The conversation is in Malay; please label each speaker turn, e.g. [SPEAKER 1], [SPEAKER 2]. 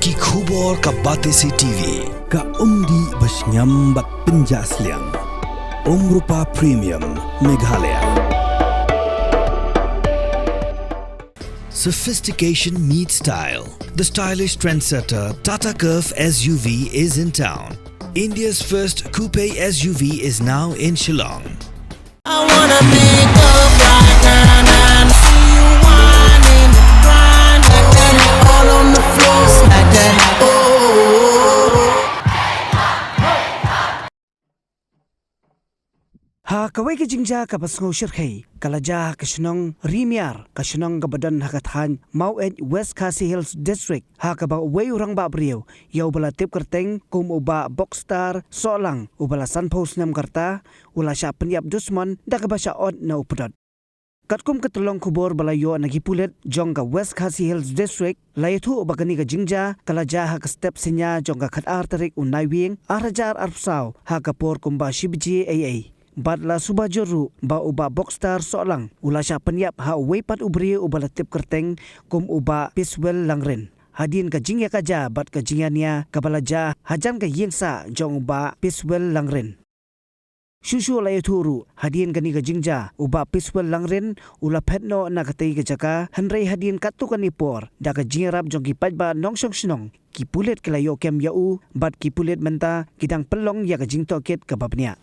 [SPEAKER 1] ki khubor ka bate si TV
[SPEAKER 2] ka umdi basnyam bat penjasliang Rupa Premium Meghalaya.
[SPEAKER 1] Sophistication meets style. The stylish trendsetter Tata Curve SUV is in town. India's first coupe SUV is now in Shillong.
[SPEAKER 3] I wanna make up right now, see you whining, grinding, all on the floor like that. Oh.
[SPEAKER 4] Ha kawai ke jingja ka pasngo shirkhai kalaja ka shnong rimiar ka shnong ka badan hakathan mau at West Khasi Hills District ha ka ba wei Rangbah brio yau bala tip kerteng kum uba boxstar solang ubala sunpost nam karta ula sha penyap dusman da ka basha od na Pdot katkum katulong kubor bala yo nagipulet jong ka West Khasi Hills District laythu ubagani ka jingja kalaja ha ka step sinya jong ka khat artarik unai wing arajar arpsau ha ka por kumba shibji aa Badla subajuru ba uba boxstar solang ula sya penyap ha weipat ubri ubala tip kerteng kum uba piswel langren Hadien ka Jingïakajia bat ka Jingïakajia kabalaja hajan ka yingsa jong uba piswel langren Shushu la yuturu Hadien ka ni ka jingja uba piswel langren ula petno na katay ka jaka hanrei Hadien katu ka nipor da ka jingirap jong kipajba nongsong sinong kipulet kalayo kem yau bat kipulet menta kidang pelong ya ka jingtoket ka babnya